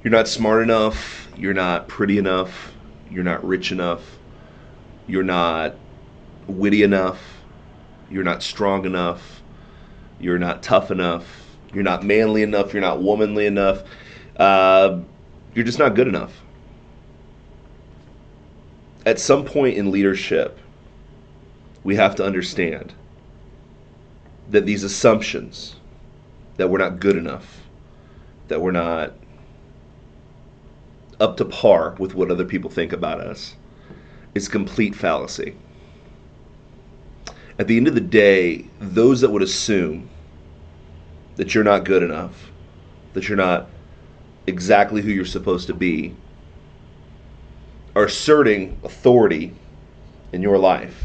You're not smart enough. You're not pretty enough. You're not rich enough. You're not witty enough. You're not strong enough. You're not tough enough. You're not manly enough. You're not womanly enough. Uh, you're just not good enough. At some point in leadership, we have to understand that these assumptions that we're not good enough, that we're not up to par with what other people think about us, is complete fallacy. At the end of the day, those that would assume that you're not good enough, that you're not exactly who you're supposed to be, are asserting authority in your life.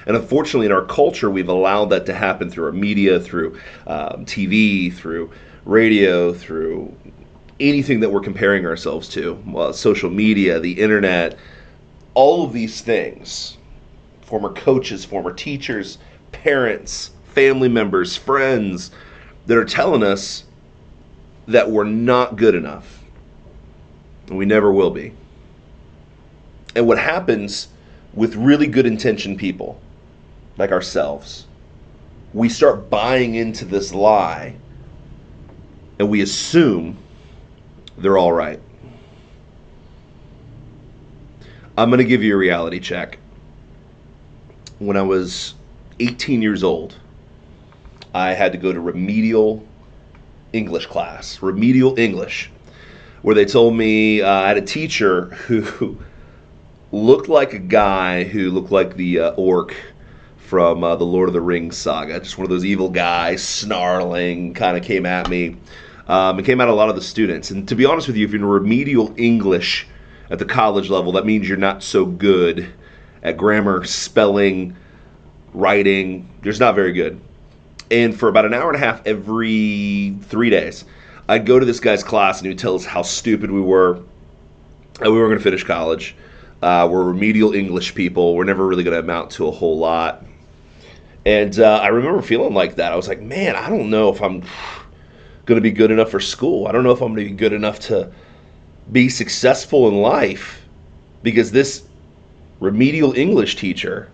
And unfortunately, in our culture, we've allowed that to happen through our media, through TV, through radio, through anything that we're comparing ourselves to, social media, the internet, all of these things. Former coaches, former teachers, parents, family members, friends that are telling us that we're not good enough. And we never will be. And what happens with really good intentioned people like ourselves, we start buying into this lie and we assume they're all right. I'm going to give you a reality check. When I was 18 years old, I had to go to remedial English class, remedial English, where they told me I had a teacher who looked like a guy who looked like the orc from the Lord of the Rings saga. Just one of those evil guys, snarling, kind of came at me. It came at a lot of the students. And to be honest with you, if you're in remedial English at the college level, that means you're not so good at grammar, spelling, writing. You're just not very good. And for about an hour and a half every 3 days, I'd go to this guy's class and he would tell us how stupid we were, and we weren't going to finish college. We're remedial English people. We're never really going to amount to a whole lot. And I remember feeling like that. I was like, man, I don't know if I'm going to be good enough for school. I don't know if I'm going to be good enough to be successful in life because this remedial English teacher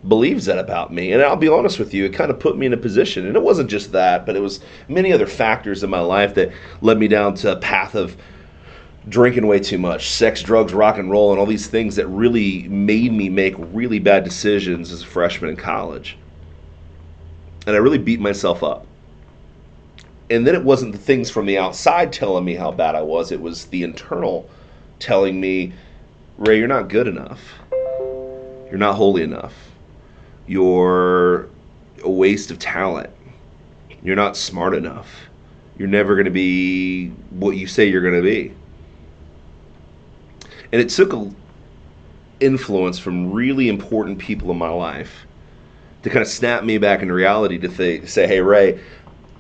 believes that about me. And I'll be honest with you, it kind of put me in a position. And it wasn't just that, but it was many other factors in my life that led me down to a path of drinking way too much, sex, drugs, rock and roll, and all these things that really made me make really bad decisions as a freshman in college. And I really beat myself up. And then it wasn't the things from the outside telling me how bad I was, it was the internal telling me, Ray, you're not good enough. You're not holy enough. You're a waste of talent. You're not smart enough. You're never going to be what you say you're going to be. And it took a influence from really important people in my life to kind of snap me back into reality to say, hey, Ray,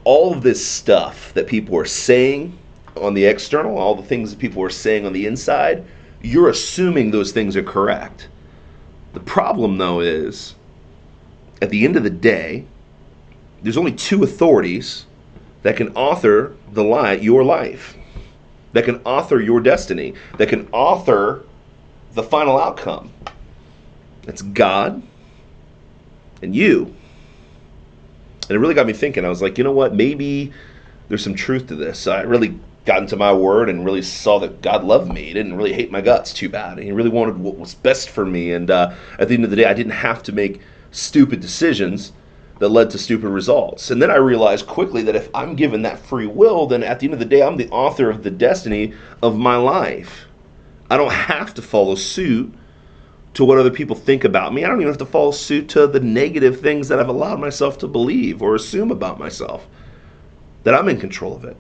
all of this stuff that people are saying on the external, all the things that people are saying on the inside, you're assuming those things are correct. The problem, though, is at the end of the day, there's only two authorities that can author your life, that can author your destiny, that can author the final outcome. That's God and you. And it really got me thinking. I was like, you know what? Maybe there's some truth to this. So I really got into my word and really saw that God loved me. He didn't really hate my guts too bad. And he really wanted what was best for me. And at the end of the day, I didn't have to make stupid decisions that led to stupid results. And then I realized quickly that if I'm given that free will, then at the end of the day, I'm the author of the destiny of my life. I don't have to follow suit to what other people think about me. I don't even have to follow suit to the negative things that I've allowed myself to believe or assume about myself, that I'm in control of it.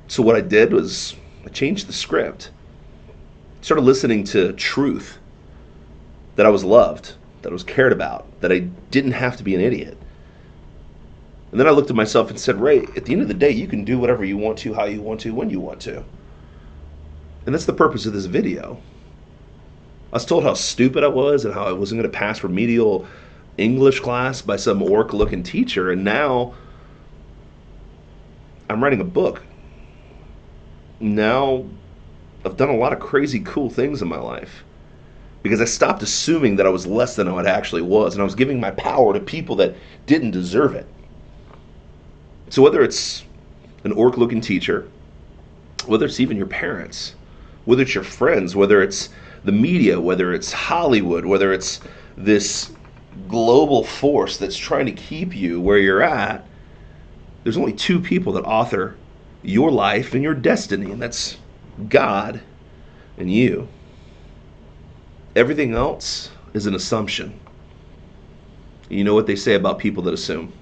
So what I did was I changed the script. I started listening to truth, that I was loved, that I was cared about, that I didn't have to be an idiot. And then I looked at myself and said, Ray, at the end of the day, you can do whatever you want to, how you want to, when you want to. And that's the purpose of this video. I was told how stupid I was and how I wasn't going to pass remedial English class by some orc-looking teacher, and now I'm writing a book. now I've done a lot of crazy cool things in my life because I stopped assuming that I was less than I actually was, and I was giving my power to people that didn't deserve it. So whether it's an orc looking teacher, whether it's even your parents, whether it's your friends, whether it's the media, whether it's Hollywood, whether it's this global force that's trying to keep you where you're at, there's only two people that author your life and your destiny, and that's God and you. Everything else is an assumption. You know what they say about people that assume?